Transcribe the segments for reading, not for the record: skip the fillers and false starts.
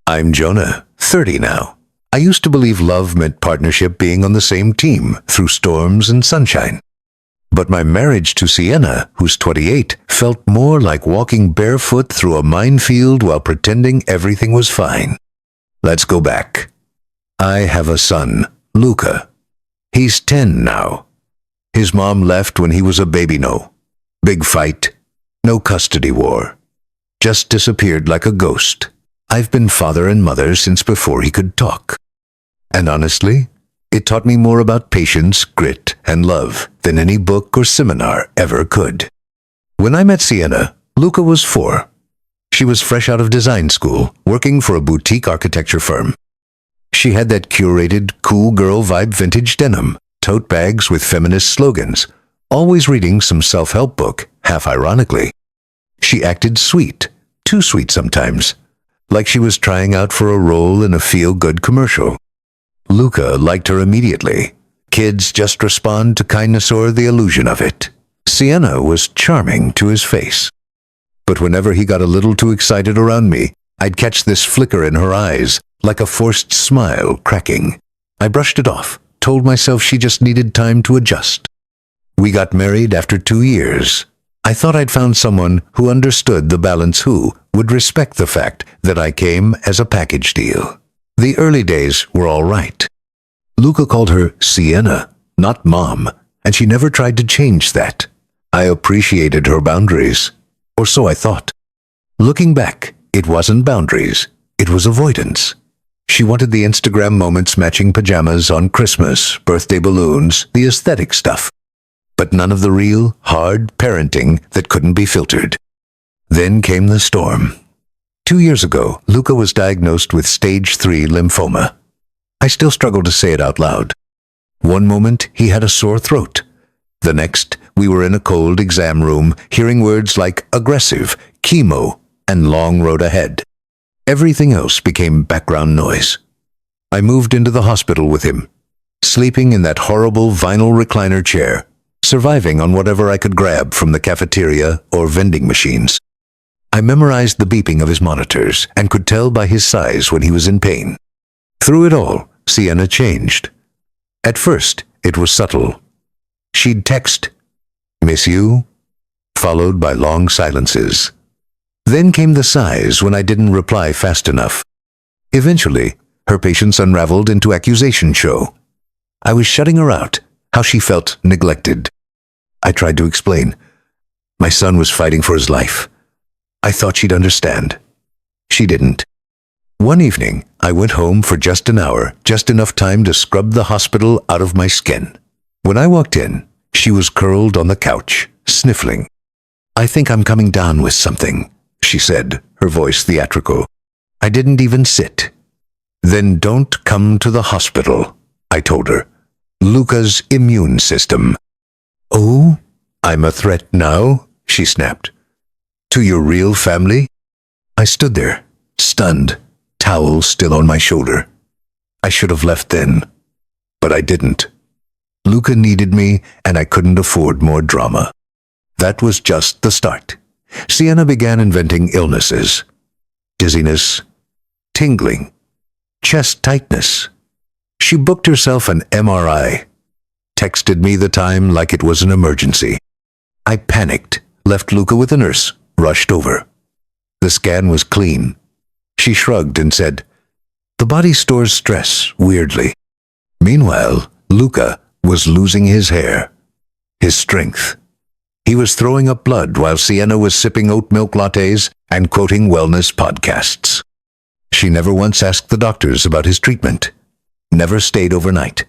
I'm Jonah, 30 now. I used to believe love meant partnership, being on the same team through storms and sunshine. But my marriage to Sienna, who's 28, felt more like walking barefoot through a minefield while pretending everything was fine. Let's go back. I have a son, Luca. He's 10 now. His mom left when he was a baby. No big fight, no custody war. Just disappeared like a ghost. I've been father and mother since before he could talk. And honestly, it taught me more about patience, grit, and love than any book or seminar ever could. When I met Sienna, Luca was 4. She was fresh out of design school, working for a boutique architecture firm. She had that curated, cool girl vibe, vintage denim, tote bags with feminist slogans, always reading some self-help book, half ironically. She acted sweet, too sweet sometimes, like she was trying out for a role in a feel-good commercial. Luca liked her immediately. Kids just respond to kindness or the illusion of it. Sienna was charming to his face. But whenever he got a little too excited around me, I'd catch this flicker in her eyes, like a forced smile cracking. I brushed it off, told myself she just needed time to adjust. We got married after 2 years. I thought I'd found someone who understood the balance, who would respect the fact that I came as a package deal. The early days were all right. Luca called her Sienna, not Mom, and she never tried to change that. I appreciated her boundaries, or so I thought. Looking back, it wasn't boundaries, it was avoidance. She wanted the Instagram moments, matching pajamas on Christmas, birthday balloons, the aesthetic stuff. But none of the real, hard parenting that couldn't be filtered. Then came the storm. 2 years ago, Luca was diagnosed with stage 3 lymphoma. I still struggle to say it out loud. One moment, he had a sore throat. The next, we were in a cold exam room, hearing words like aggressive, chemo, and long road ahead. Everything else became background noise. I moved into the hospital with him, sleeping in that horrible vinyl recliner chair, surviving on whatever I could grab from the cafeteria or vending machines. I memorized the beeping of his monitors and could tell by his sighs when he was in pain. Through it all, Sienna changed. At first, it was subtle. She'd text, "Miss you," followed by long silences. Then came the sighs when I didn't reply fast enough. Eventually, her patience unraveled into accusation show. I was shutting her out, how she felt neglected. I tried to explain. My son was fighting for his life. I thought she'd understand. She didn't. One evening, I went home for just an hour, just enough time to scrub the hospital out of my skin. When I walked in, she was curled on the couch, sniffling. "I think I'm coming down with something," she said, her voice theatrical. I didn't even sit. "Then don't come to the hospital," I told her. "Luca's immune system." "Oh, I'm a threat now?" she snapped. "To your real family?" I stood there, stunned, towel still on my shoulder. I should have left then, but I didn't. Luca needed me, and I couldn't afford more drama. That was just the start. Sienna began inventing illnesses. Dizziness, tingling, chest tightness. She booked herself an MRI, texted me the time like it was an emergency. I panicked, left Luca with a nurse, rushed over. The scan was clean. She shrugged and said, "The body stores stress weirdly." Meanwhile, Luca was losing his hair, his strength. He was throwing up blood while Sienna was sipping oat milk lattes and quoting wellness podcasts. She never once asked the doctors about his treatment, never stayed overnight.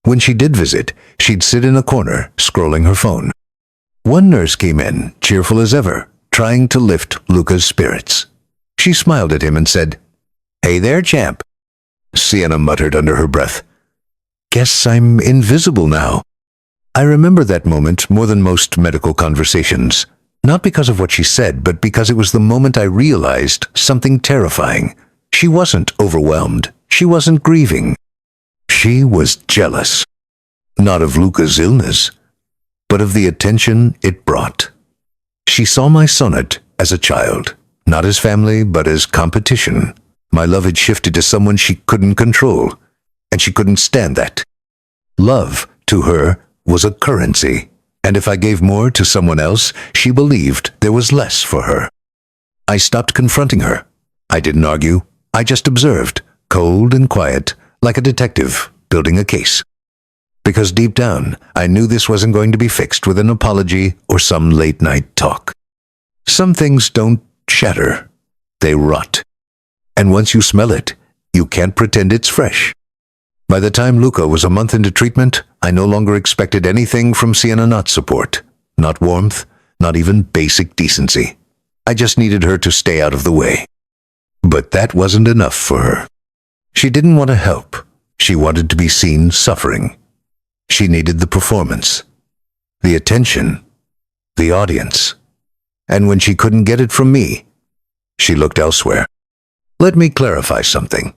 When she did visit, she'd sit in a corner, scrolling her phone. One nurse came in, cheerful as ever, trying to lift Luca's spirits. She smiled at him and said, "Hey there, champ." Sienna muttered under her breath, "Guess I'm invisible now." I remember that moment more than most medical conversations, not because of what she said, but because it was the moment I realized something terrifying. She wasn't overwhelmed. She wasn't grieving. She was jealous. Not of Luca's illness, but of the attention it brought. She saw my sonnet as a child, not as family, but as competition. My love had shifted to someone she couldn't control, and she couldn't stand that. Love, to her, was a currency, and if I gave more to someone else, she believed there was less for her. I stopped confronting her. I didn't argue. I just observed, cold and quiet, like a detective building a case. Because deep down, I knew this wasn't going to be fixed with an apology or some late-night talk. Some things don't shatter. They rot. And once you smell it, you can't pretend it's fresh. By the time Luca was a month into treatment, I no longer expected anything from Sienna, not support, not warmth, not even basic decency. I just needed her to stay out of the way. But that wasn't enough for her. She didn't want to help. She wanted to be seen suffering. She needed the performance, the attention, the audience. And when she couldn't get it from me, she looked elsewhere. Let me clarify something.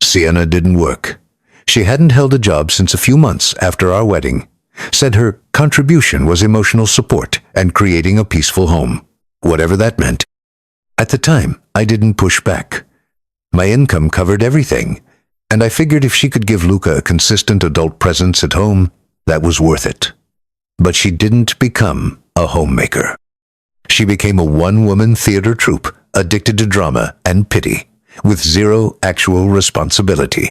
Sienna didn't work. She hadn't held a job since a few months after our wedding. Said her contribution was emotional support and creating a peaceful home, whatever that meant. At the time, I didn't push back. My income covered everything, and I figured if she could give Luca a consistent adult presence at home, that was worth it. But she didn't become a homemaker. She became a one-woman theater troupe, addicted to drama and pity, with zero actual responsibility.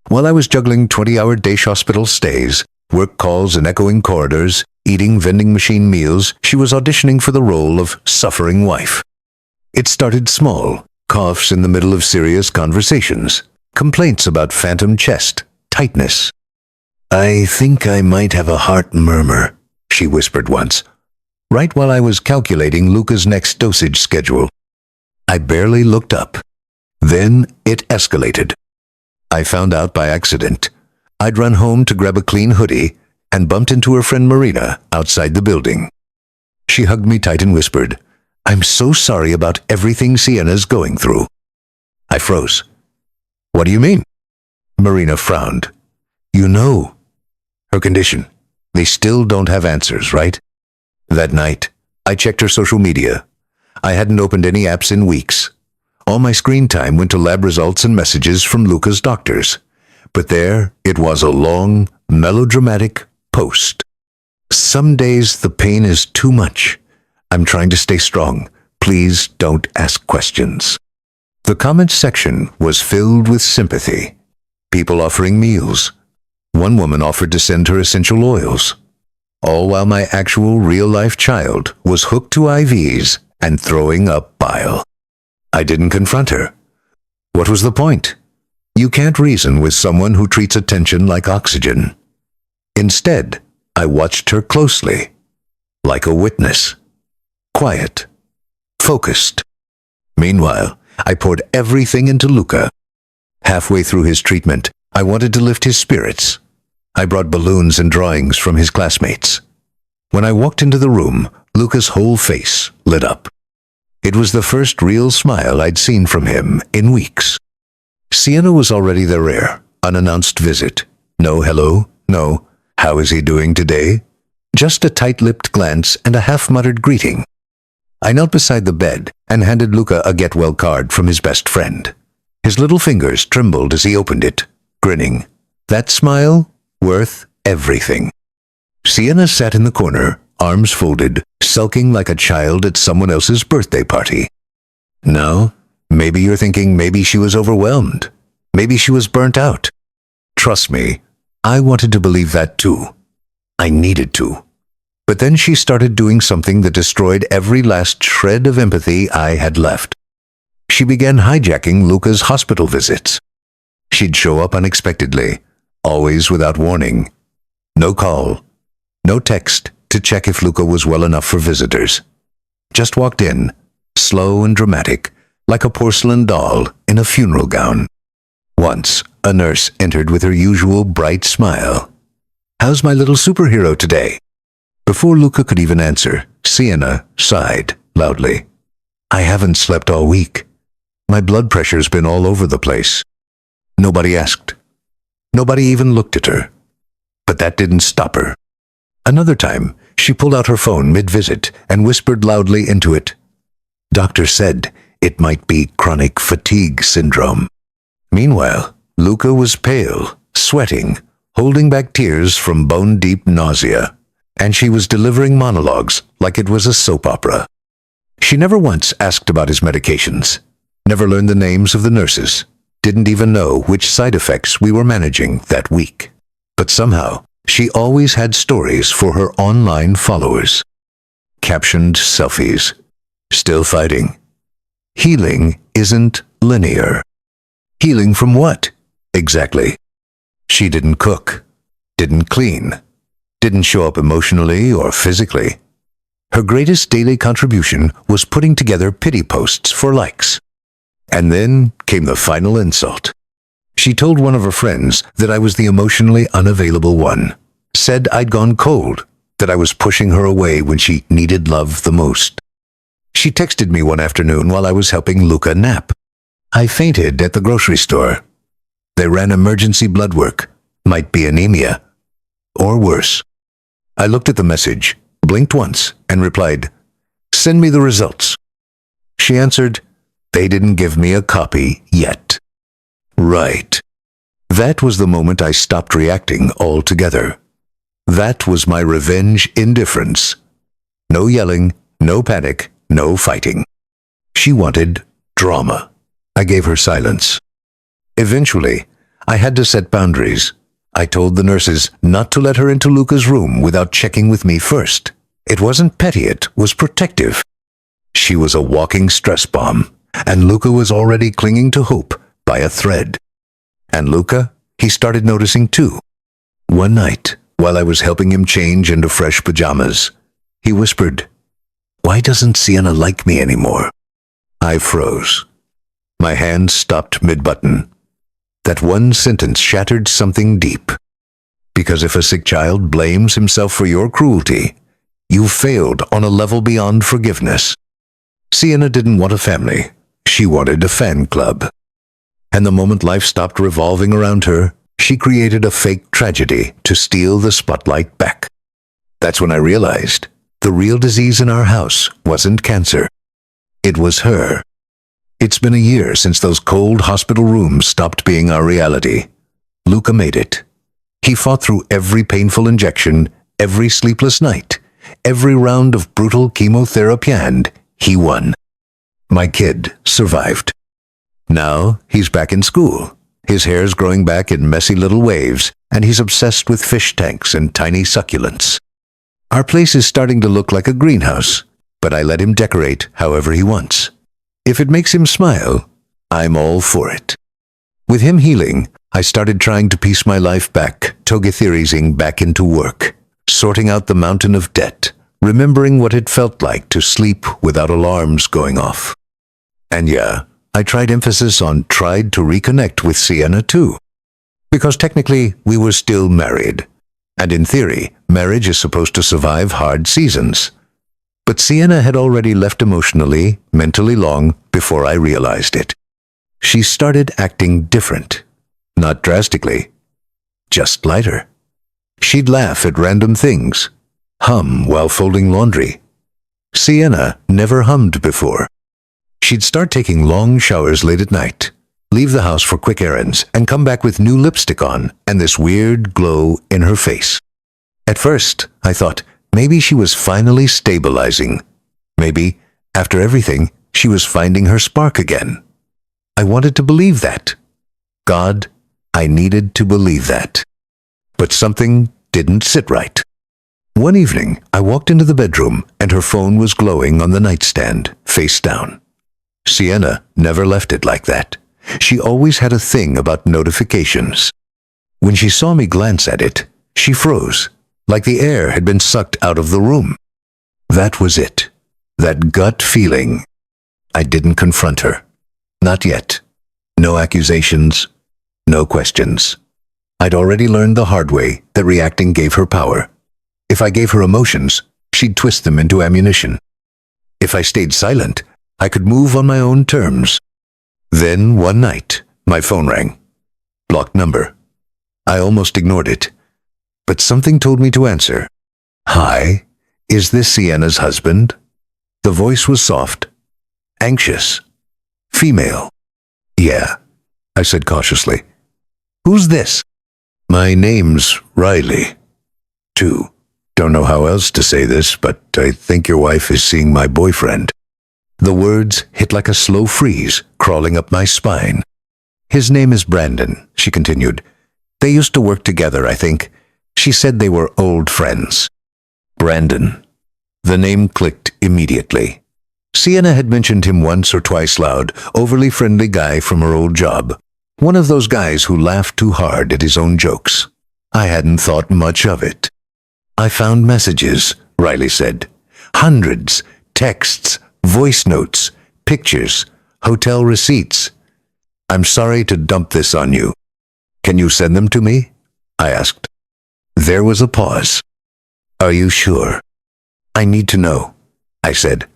While I was juggling 20-hour day hospital stays, work calls and echoing corridors, eating vending machine meals, she was auditioning for the role of suffering wife. It started small, coughs in the middle of serious conversations, complaints about phantom chest, tightness. "I think I might have a heart murmur," she whispered once, right while I was calculating Luca's next dosage schedule. I barely looked up. Then it escalated. I found out by accident. I'd run home to grab a clean hoodie and bumped into her friend Marina outside the building. She hugged me tight and whispered, "I'm so sorry about everything Sienna's going through." I froze. "What do you mean?" Marina frowned. "You know her condition. They still don't have answers, right?" That night, I checked her social media. I hadn't opened any apps in weeks. All my screen time went to lab results and messages from Luca's doctors. But there it was, a long, melodramatic post. "Some days the pain is too much. I'm trying to stay strong. Please don't ask questions." The comments section was filled with sympathy. People offering meals. One woman offered to send her essential oils. All while my actual real-life child was hooked to IVs and throwing up bile. I didn't confront her. What was the point? You can't reason with someone who treats attention like oxygen. Instead, I watched her closely, like a witness. Quiet. Focused. Meanwhile, I poured everything into Luca. Halfway through his treatment, I wanted to lift his spirits. I brought balloons and drawings from his classmates. When I walked into the room, Luca's whole face lit up. It was the first real smile I'd seen from him in weeks. Sienna was already the rare, unannounced visit. No hello, no how is he doing today? Just a tight-lipped glance and a half-muttered greeting. I knelt beside the bed and handed Luca a get-well card from his best friend. His little fingers trembled as he opened it, grinning. That smile, worth everything. Sienna sat in the corner, arms folded, sulking like a child at someone else's birthday party. Now, maybe you're thinking maybe she was overwhelmed. Maybe she was burnt out. Trust me, I wanted to believe that too. I needed to. But then she started doing something that destroyed every last shred of empathy I had left. She began hijacking Luca's hospital visits. She'd show up unexpectedly, always without warning. No call, no text to check if Luca was well enough for visitors. Just walked in, slow and dramatic, like a porcelain doll in a funeral gown. Once, a nurse entered with her usual bright smile. "How's my little superhero today?" Before Luca could even answer, Sienna sighed loudly. "I haven't slept all week. My blood pressure's been all over the place." Nobody asked. Nobody even looked at her. But that didn't stop her. Another time, she pulled out her phone mid-visit and whispered loudly into it, "Doctor said it might be chronic fatigue syndrome. Meanwhile, Luca was pale, sweating, holding back tears from bone-deep nausea, and she was delivering monologues like it was a soap opera. She never once asked about his medications, never learned the names of the nurses, didn't even know which side effects we were managing that week. But somehow, she always had stories for her online followers. Captioned selfies. Still fighting. Healing isn't linear. Healing from what? Exactly. She didn't cook, didn't clean, didn't show up emotionally or physically. Her greatest daily contribution was putting together pity posts for likes. And then came the final insult. She told one of her friends that I was the emotionally unavailable one, said I'd gone cold, that I was pushing her away when she needed love the most. She texted me one afternoon while I was helping Luca nap. I fainted at the grocery store. They ran emergency blood work. Might be anemia. Or worse. I looked at the message, blinked once, and replied, "Send me the results." She answered, "They didn't give me a copy yet." Right. That was the moment I stopped reacting altogether. That was my revenge indifference. No yelling, no panic, no fighting. She wanted drama. I gave her silence. Eventually, I had to set boundaries. I told the nurses not to let her into Luca's room without checking with me first. It wasn't petty, it was protective. She was a walking stress bomb, and Luca was already clinging to hope by a thread. And Luca, he started noticing too. One night, while I was helping him change into fresh pajamas, he whispered, "Why doesn't Sienna like me anymore?" I froze. My hand stopped mid-button. That one sentence shattered something deep. Because if a sick child blames himself for your cruelty, you failed on a level beyond forgiveness. Sienna didn't want a family. She wanted a fan club. And the moment life stopped revolving around her, she created a fake tragedy to steal the spotlight back. That's when I realized the real disease in our house wasn't cancer. It was her. It's been a year since those cold hospital rooms stopped being our reality. Luca made it. He fought through every painful injection, every sleepless night, every round of brutal chemotherapy, and he won. My kid survived. Now he's back in school. His hair's growing back in messy little waves, and he's obsessed with fish tanks and tiny succulents. Our place is starting to look like a greenhouse, but I let him decorate however he wants. If it makes him smile, I'm all for it. With him healing, I started trying to piece my life back, togetheorizing back into work, sorting out the mountain of debt, remembering what it felt like to sleep without alarms going off. And yeah, I tried to reconnect with Sienna too. Because technically, we were still married. And in theory, marriage is supposed to survive hard seasons. But Sienna had already left emotionally, mentally long before I realized it. She started acting different. Not drastically. Just lighter. She'd laugh at random things. Hum while folding laundry. Sienna never hummed before. She'd start taking long showers late at night, leave the house for quick errands, and come back with new lipstick on and this weird glow in her face. At first, I thought, maybe she was finally stabilizing. Maybe, after everything, she was finding her spark again. I wanted to believe that. God, I needed to believe that. But something didn't sit right. One evening, I walked into the bedroom and her phone was glowing on the nightstand, face down. Sienna never left it like that. She always had a thing about notifications. When she saw me glance at it, she froze, like the air had been sucked out of the room. That was it. That gut feeling. I didn't confront her. Not yet. No accusations. No questions. I'd already learned the hard way that reacting gave her power. If I gave her emotions, she'd twist them into ammunition. If I stayed silent, I could move on my own terms. Then, one night, my phone rang. Blocked number. I almost ignored it. But something told me to answer. "Hi, is this Sienna's husband?" The voice was soft, anxious, Female. Yeah, I said cautiously. Who's this? My name's Riley. 2. Don't know how else to say this, but I think your wife is seeing my boyfriend. The words hit like a slow freeze, crawling up my spine. His name is Brandon, she continued. They used to work together, I think. She said they were old friends. Brandon. The name clicked immediately. Sienna had mentioned him once or twice loud, overly friendly guy from her old job. One of those guys who laughed too hard at his own jokes. I hadn't thought much of it. I found messages, Riley said. Hundreds, texts, voice notes, pictures, hotel receipts. I'm sorry to dump this on you. Can you send them to me? I asked. There was a pause. Are you sure? I need to know, I said.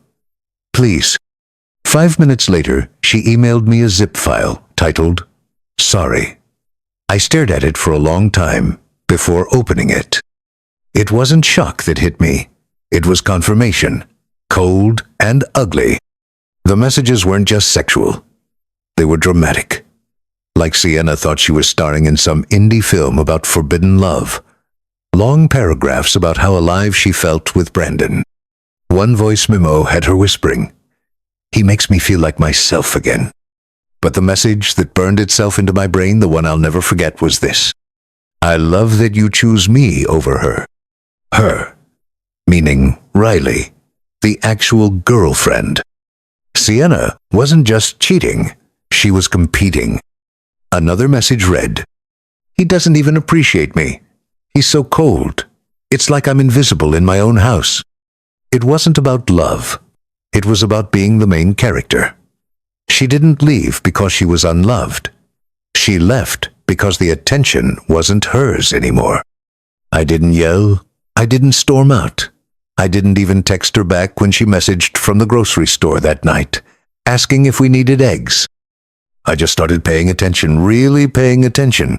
Please. 5 minutes later, she emailed me a zip file titled, Sorry. I stared at it for a long time before opening it. It wasn't shock that hit me. It was confirmation, cold and ugly. The messages weren't just sexual. They were dramatic. Like Sienna thought she was starring in some indie film about forbidden love. Long paragraphs about how alive she felt with Brandon. One voice memo had her whispering, He makes me feel like myself again. But the message that burned itself into my brain, the one I'll never forget, was this. I love that you choose me over her. Her, meaning Riley, the actual girlfriend. Sienna wasn't just cheating, she was competing. Another message read, He doesn't even appreciate me. He's so cold. It's like I'm invisible in my own house. It wasn't about love. It was about being the main character. She didn't leave because she was unloved. She left because the attention wasn't hers anymore. I didn't yell. I didn't storm out. I didn't even text her back when she messaged from the grocery store that night, asking if we needed eggs. I just started paying attention, really paying attention.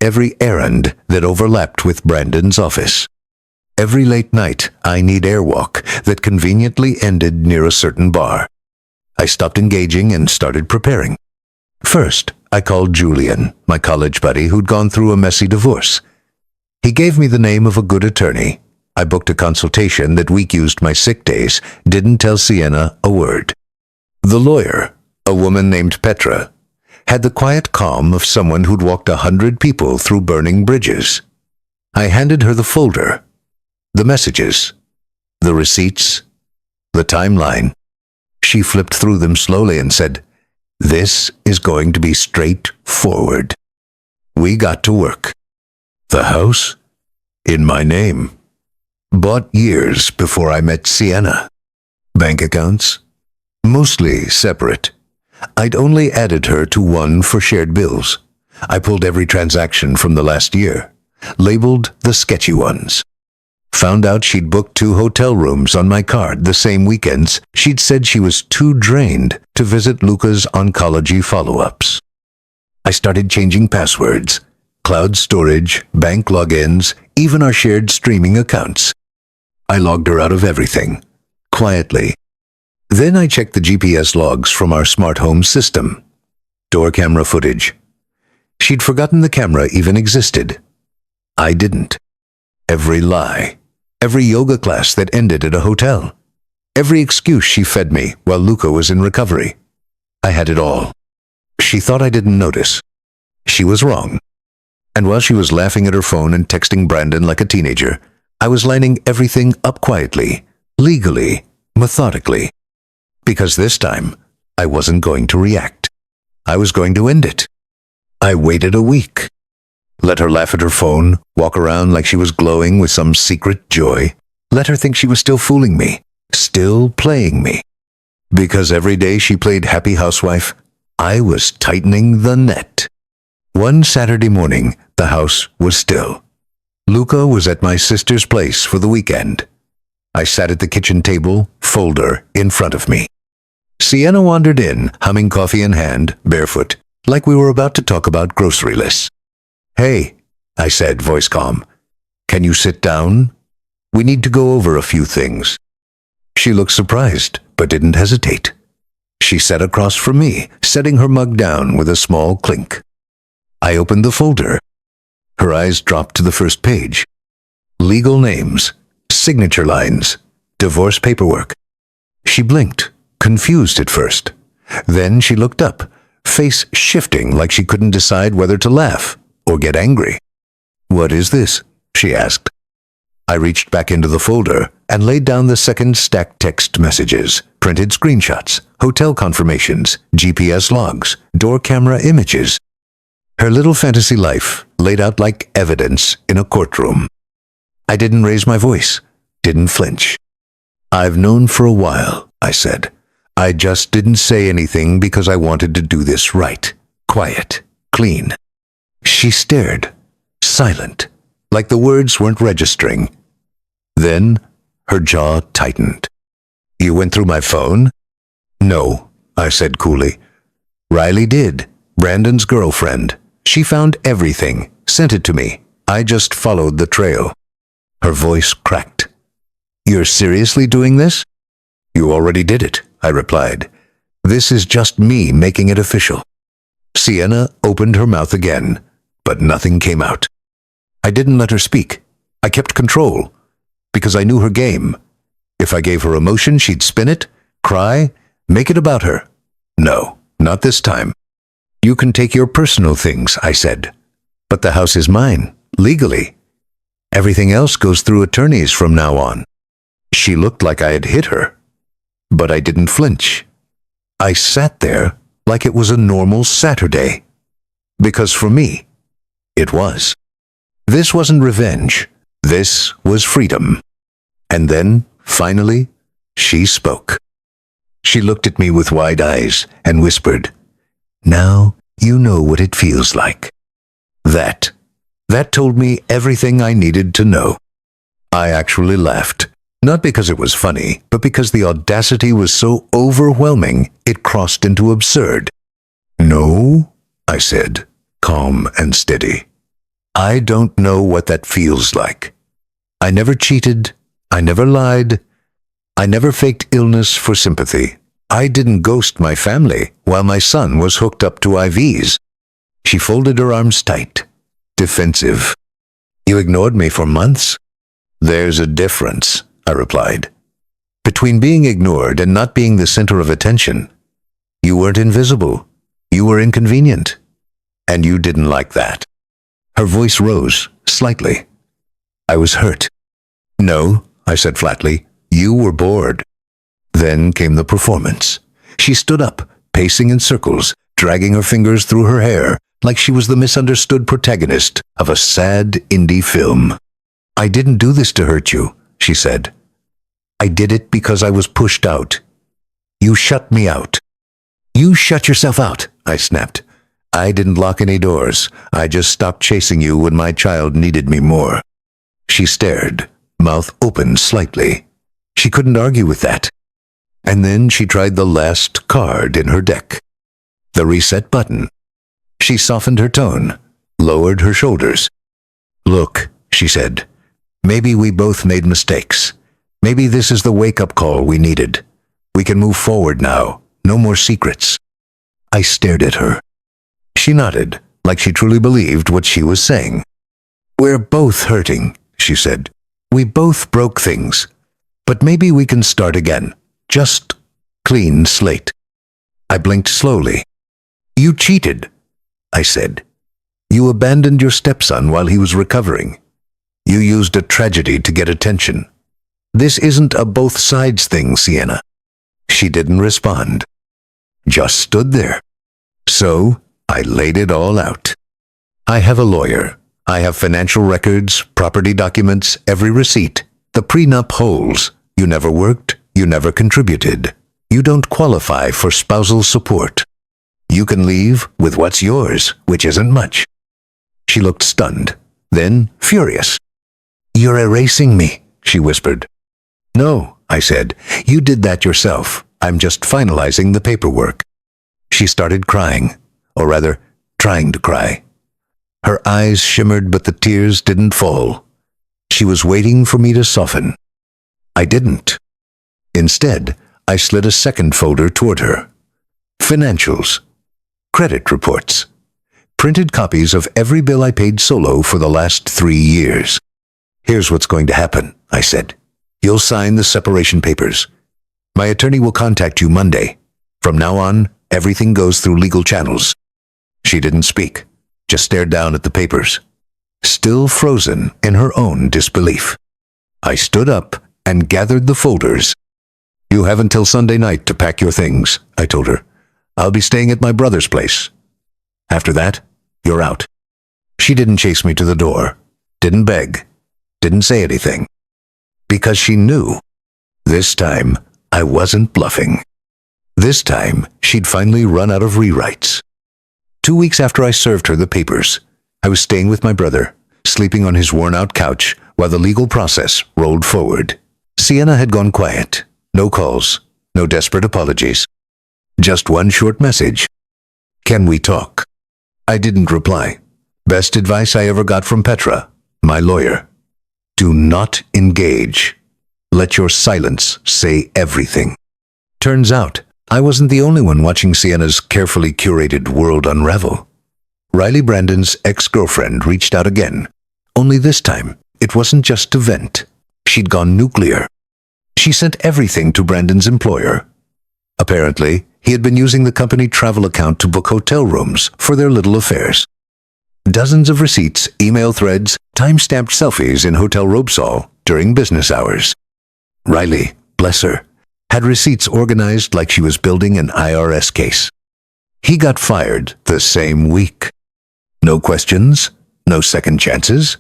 Every errand that overlapped with Brandon's office. Every late night I need airwalk that conveniently ended near a certain bar. I stopped engaging and started preparing. First, I called Julian, my college buddy who'd gone through a messy divorce. He gave me the name of a good attorney. I booked a consultation that week used my sick days, didn't tell Sienna a word. The lawyer, a woman named Petra, had the quiet calm of someone who'd walked 100 people through burning bridges. I handed her the folder, the messages, the receipts, the timeline. She flipped through them slowly and said, This is going to be straightforward. We got to work. The house? In my name. Bought years before I met Sienna. Bank accounts? Mostly separate. I'd only added her to one for shared bills. I pulled every transaction from the last year, labeled the sketchy ones. Found out she'd booked 2 hotel rooms on my card the same weekends she'd said she was too drained to visit Luca's oncology follow-ups. I started changing passwords, cloud storage, bank logins, even our shared streaming accounts. I logged her out of everything, quietly. Then I checked the GPS logs from our smart home system. Door camera footage. She'd forgotten the camera even existed. I didn't. Every lie. Every yoga class that ended at a hotel. Every excuse she fed me while Luca was in recovery. I had it all. She thought I didn't notice. She was wrong. And while she was laughing at her phone and texting Brandon like a teenager, I was lining everything up quietly, legally, methodically. Because this time, I wasn't going to react. I was going to end it. I waited a week. Let her laugh at her phone, walk around like she was glowing with some secret joy. Let her think she was still fooling me, still playing me. Because every day she played happy housewife, I was tightening the net. One Saturday morning, the house was still. Luca was at my sister's place for the weekend. I sat at the kitchen table, folder in front of me. Sienna wandered in, humming coffee in hand, barefoot, like we were about to talk about grocery lists. Hey, I said, voice calm. Can you sit down? We need to go over a few things. She looked surprised, but didn't hesitate. She sat across from me, setting her mug down with a small clink. I opened the folder. Her eyes dropped to the first page. Legal names, signature lines, divorce paperwork. She blinked, confused at first. Then she looked up, face shifting like she couldn't decide whether to laugh or get angry. "What is this?" she asked. I reached back into the folder and laid down the second stacked text messages, printed screenshots, hotel confirmations, GPS logs, door camera images. Her little fantasy life laid out like evidence in a courtroom. I didn't raise my voice, didn't flinch. "I've known for a while," I said. "I just didn't say anything because I wanted to do this right. Quiet, clean." She stared, silent, like the words weren't registering. Then her jaw tightened. "You went through my phone?" "No," I said coolly. "Riley did. Brandon's girlfriend. She found everything, sent it to me. I just followed the trail." Her voice cracked. "You're seriously doing this?" "You already did it," I replied. "This is just me making it official." Sienna opened her mouth again, but nothing came out. I didn't let her speak. I kept control, because I knew her game. If I gave her emotion, she'd spin it, cry, make it about her. No, not this time. "You can take your personal things," I said. "But the house is mine, legally. Everything else goes through attorneys from now on." She looked like I had hit her, but I didn't flinch. I sat there like it was a normal Saturday. Because for me, it was. This wasn't revenge. This was freedom. And then, finally, she spoke. She looked at me with wide eyes and whispered, "Now you know what it feels like." That told me everything I needed to know. I actually laughed, not because it was funny, but because the audacity was so overwhelming it crossed into absurd. "No," I said, calm and steady. "I don't know what that feels like. I never cheated. I never lied. I never faked illness for sympathy. I didn't ghost my family while my son was hooked up to IVs." She folded her arms tight, defensive. "You ignored me for months?" "There's a difference," I replied. "Between being ignored and not being the center of attention. You weren't invisible. You were inconvenient. And you didn't like that." Her voice rose, slightly. I was hurt. "No," I said flatly. "You were bored." Then came the performance. She stood up, pacing in circles, dragging her fingers through her hair, like she was the misunderstood protagonist of a sad indie film. "I didn't do this to hurt you," she said. "I did it because I was pushed out. You shut me out." "You shut yourself out," I snapped. "I didn't lock any doors. I just stopped chasing you when my child needed me more." She stared, mouth open slightly. She couldn't argue with that. And then she tried the last card in her deck. The reset button. She softened her tone, lowered her shoulders. "Look," she said, "maybe we both made mistakes. Maybe this is the wake-up call we needed. We can move forward now. No more secrets." I stared at her. She nodded, like she truly believed what she was saying. "We're both hurting," she said. "We both broke things. But maybe we can start again. Just clean slate." I blinked slowly. "You cheated," I said. "You abandoned your stepson while he was recovering. You used a tragedy to get attention. This isn't a both sides thing, Sienna." She didn't respond. Just stood there. So I laid it all out. I have a lawyer. I have financial records, property documents, every receipt. The prenup holds. You never worked. You never contributed. You don't qualify for spousal support. You can leave with what's yours, which isn't much. She looked stunned, then furious. "You're erasing me," she whispered. "No," I said. "You did that yourself. I'm just finalizing the paperwork." She started crying, or rather, trying to cry. Her eyes shimmered, but the tears didn't fall. She was waiting for me to soften. I didn't. Instead, I slid a second folder toward her. financials, credit reports, printed copies of every bill I paid solo for the last 3 years. "Here's what's going to happen," I said. "You'll sign the separation papers. My attorney will contact you Monday. From now on, everything goes through legal channels." She didn't speak, just stared down at the papers, still frozen in her own disbelief. I stood up and gathered the folders. "You have until Sunday night to pack your things," I told her. "I'll be staying at my brother's place. After that, you're out." She didn't chase me to the door, didn't beg, didn't say anything. Because she knew. This time, I wasn't bluffing. This time, she'd finally run out of rewrites. 2 weeks after I served her the papers, I was staying with my brother, sleeping on his worn-out couch while the legal process rolled forward. Sienna had gone quiet. No calls, no desperate apologies. Just one short message. "Can we talk?" I didn't reply. Best advice I ever got from Petra, my lawyer. Do not engage. Let your silence say everything. Turns out, I wasn't the only one watching Sienna's carefully curated world unravel. Riley Brandon's ex-girlfriend reached out again. Only this time, it wasn't just to vent. She'd gone nuclear. She sent everything to Brandon's employer. Apparently, he had been using the company travel account to book hotel rooms for their little affairs. Dozens of receipts, email threads, time-stamped selfies in Hotel Robesall during business hours. Riley, bless her, had receipts organized like she was building an IRS case. He got fired the same week. No questions, no second chances,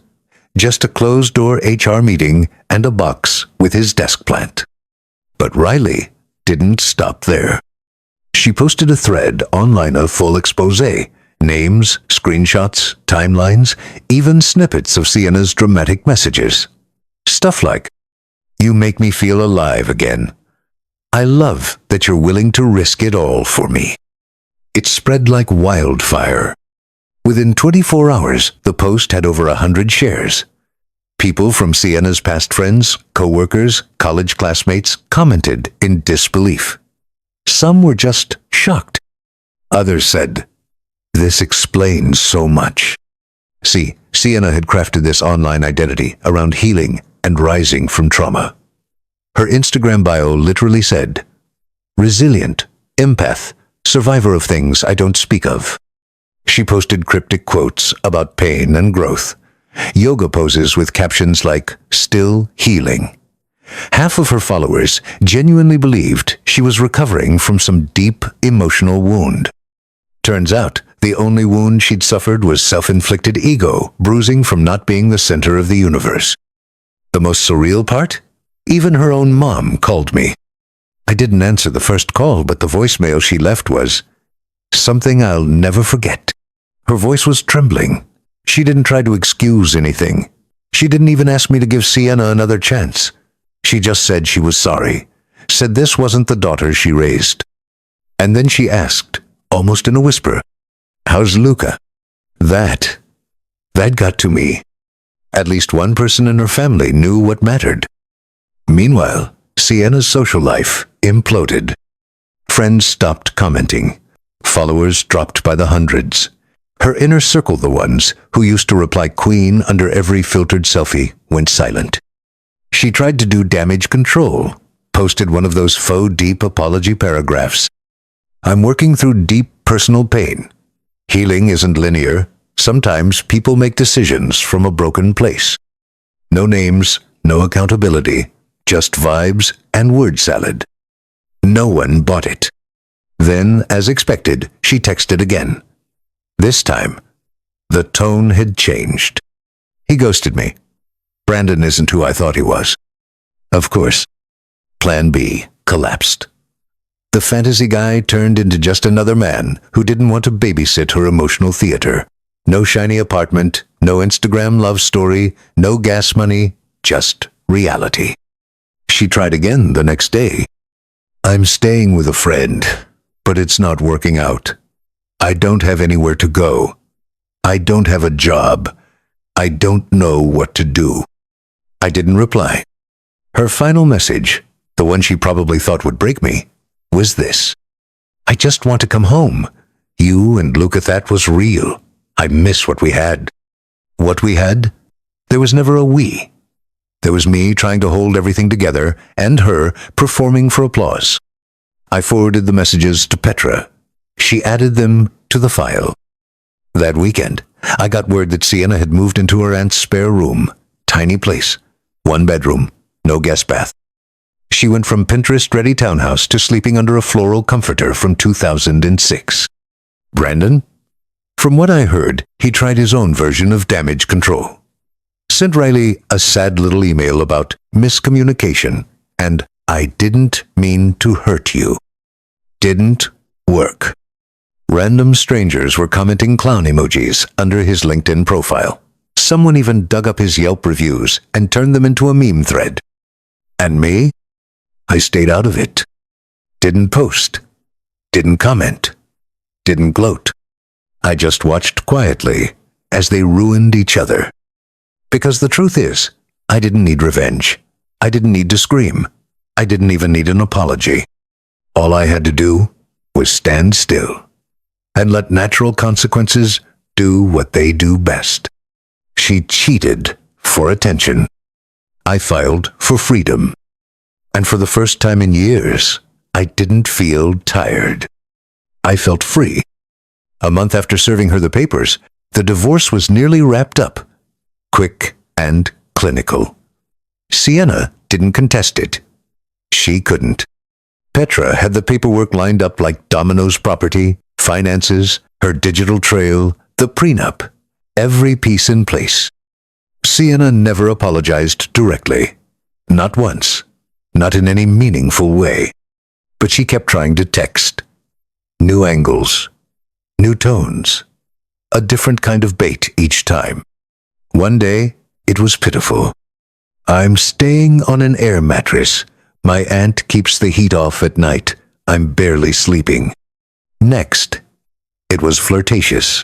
just a closed-door HR meeting and a box with his desk plant. But Riley didn't stop there. She posted a thread online, a full expose, names, screenshots, timelines, even snippets of Sienna's dramatic messages. Stuff like, "You make me feel alive again. I love that you're willing to risk it all for me." It spread like wildfire. Within 24 hours, the post had over 100 shares. People from Sienna's past friends, co-workers, college classmates commented in disbelief. Some were just shocked. Others said, "This explains so much." See, Sienna had crafted this online identity around healing and rising from trauma. Her Instagram bio literally said, "Resilient, empath, survivor of things I don't speak of." She posted cryptic quotes about pain and growth, yoga poses with captions like, "Still healing." Half of her followers genuinely believed she was recovering from some deep emotional wound. Turns out, the only wound she'd suffered was self-inflicted ego, bruising from not being the center of the universe. The most surreal part? Even her own mom called me. I didn't answer the first call, but the voicemail she left was something I'll never forget. Her voice was trembling. She didn't try to excuse anything. She didn't even ask me to give Sienna another chance. She just said she was sorry, said this wasn't the daughter she raised. And then she asked, almost in a whisper, "How's Luca?" That got to me. At least one person in her family knew what mattered. Meanwhile, Sienna's social life imploded. Friends stopped commenting. Followers dropped by the hundreds. Her inner circle, the ones who used to reply queen under every filtered selfie, went silent. She tried to do damage control, posted one of those faux deep apology paragraphs. "I'm working through deep personal pain. Healing isn't linear. Sometimes people make decisions from a broken place." No names, no accountability, just vibes and word salad. No one bought it. Then, as expected, she texted again. This time, the tone had changed. "He ghosted me. Brandon isn't who I thought he was." Of course, Plan B collapsed. The fantasy guy turned into just another man who didn't want to babysit her emotional theater. No shiny apartment, no Instagram love story, no gas money, just reality. She tried again the next day. "I'm staying with a friend, but it's not working out. I don't have anywhere to go. I don't have a job. I don't know what to do." I didn't reply. Her final message, the one she probably thought would break me, was this: I just want to come home. You and Luca, that was real. I miss what we had. What we had? There was never a we. There was me trying to hold everything together, and her performing for applause. I forwarded the messages to Petra. She added them to the file. That weekend, I got word that Sienna had moved into her aunt's spare room. Tiny place. 1 bedroom. No guest bath. She went from Pinterest-ready townhouse to sleeping under a floral comforter from 2006. Brandon? From what I heard, he tried his own version of damage control. Sent Riley a sad little email about miscommunication and "I didn't mean to hurt you." Didn't work. Random strangers were commenting clown emojis under his LinkedIn profile. Someone even dug up his Yelp reviews and turned them into a meme thread. And me? I stayed out of it. Didn't post. Didn't comment. Didn't gloat. I just watched quietly as they ruined each other. Because the truth is, I didn't need revenge. I didn't need to scream. I didn't even need an apology. All I had to do was stand still and let natural consequences do what they do best. She cheated for attention. I filed for freedom. And for the first time in years, I didn't feel tired. I felt free. A month after serving her the papers, the divorce was nearly wrapped up. Quick and clinical. Sienna didn't contest it. She couldn't. Petra had the paperwork lined up like Domino's property, finances, her digital trail, the prenup. Every piece in place. Sienna never apologized directly. Not once. Not in any meaningful way. But she kept trying to text. New angles. New tones. A different kind of bait each time. One day, it was pitiful. I'm staying on an air mattress. My aunt keeps the heat off at night. I'm barely sleeping. Next, it was flirtatious.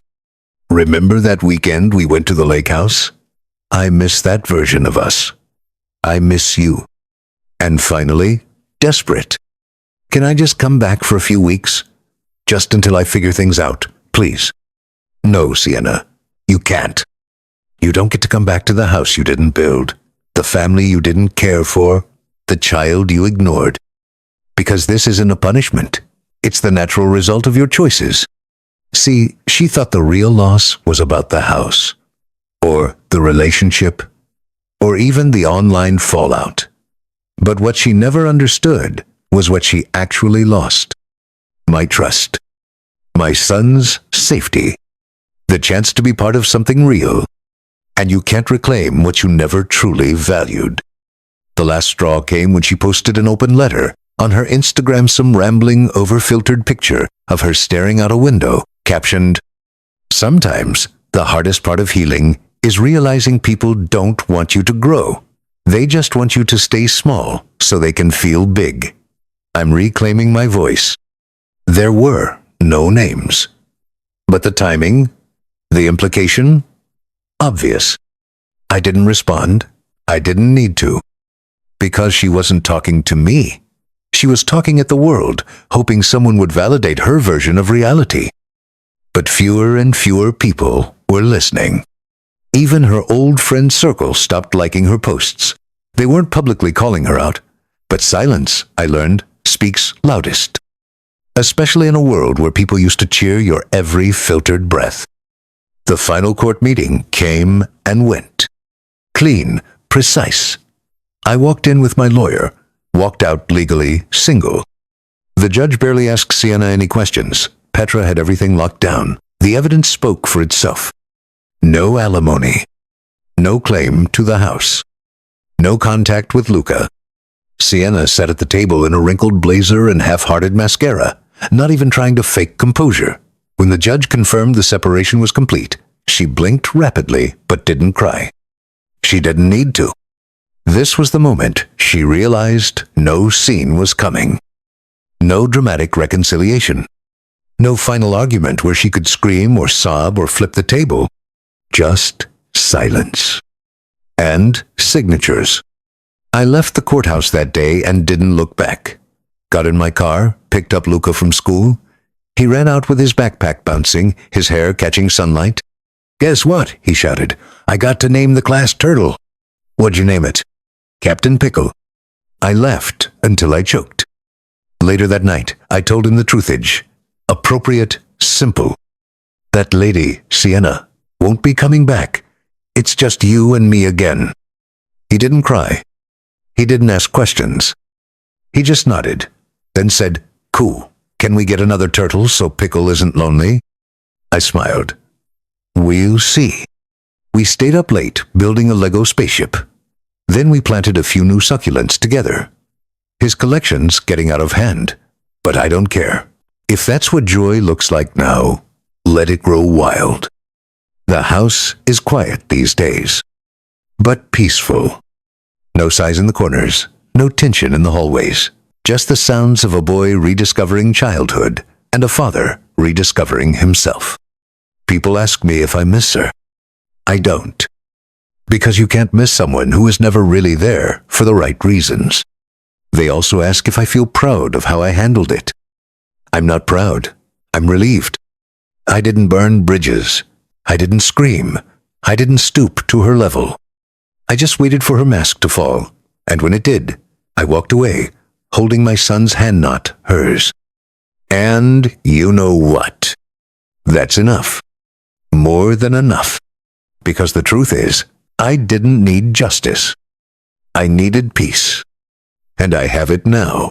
Remember that weekend we went to the lake house? I miss that version of us. I miss you. And finally, desperate. Can I just come back for a few weeks? Just until I figure things out, please. No, Sienna, you can't. You don't get to come back to the house you didn't build, the family you didn't care for, the child you ignored. Because this isn't a punishment. It's the natural result of your choices. See, she thought the real loss was about the house, or the relationship, or even the online fallout. But what she never understood was what she actually lost. My trust. My son's safety. The chance to be part of something real. And you can't reclaim what you never truly valued. The last straw came when she posted an open letter on her Instagram, some rambling, over-filtered picture of her staring out a window, captioned, "Sometimes the hardest part of healing is realizing people don't want you to grow. They just want you to stay small so they can feel big. I'm reclaiming my voice." There were no names. But the timing, the implication, obvious. I didn't respond. I didn't need to. Because she wasn't talking to me. She was talking at the world, hoping someone would validate her version of reality. But fewer and fewer people were listening. Even her old friend circle stopped liking her posts. They weren't publicly calling her out. But silence, I learned, speaks loudest. Especially in a world where people used to cheer your every filtered breath. The final court meeting came and went. Clean, precise. I walked in with my lawyer, walked out legally single. The judge barely asked Sienna any questions. Petra had everything locked down. The evidence spoke for itself. No alimony. No claim to the house. No contact with Luca. Sienna sat at the table in a wrinkled blazer and half-hearted mascara, not even trying to fake composure. When the judge confirmed the separation was complete, she blinked rapidly but didn't cry. She didn't need to. This was the moment she realized no scene was coming. No dramatic reconciliation. No final argument where she could scream or sob or flip the table. Just silence. And signatures. I left the courthouse that day and didn't look back. Got in my car, picked up Luca from school, He ran out with his backpack bouncing, his hair catching sunlight. "Guess what?" he shouted. "I got to name the class turtle." "What'd you name it?" "Captain Pickle." I laughed until I choked. Later that night, I told him the truthage. Appropriate, simple. "That lady, Sienna, won't be coming back. It's just you and me again." He didn't cry. He didn't ask questions. He just nodded, then said, "Cool. Can we get another turtle so Pickle isn't lonely?" I smiled. "We'll see." We stayed up late building a Lego spaceship. Then we planted a few new succulents together. His collection's getting out of hand, but I don't care. If that's what joy looks like now, let it grow wild. The house is quiet these days, but peaceful. No sighs in the corners, no tension in the hallways, just the sounds of a boy rediscovering childhood and a father rediscovering himself. People ask me if I miss her. I don't. Because you can't miss someone who is never really there for the right reasons. They also ask if I feel proud of how I handled it. I'm not proud. I'm relieved. I didn't burn bridges. I didn't scream. I didn't stoop to her level. I just waited for her mask to fall, and when it did, I walked away, holding my son's hand knot, hers. And you know what? That's enough. More than enough. Because the truth is, I didn't need justice. I needed peace. And I have it now.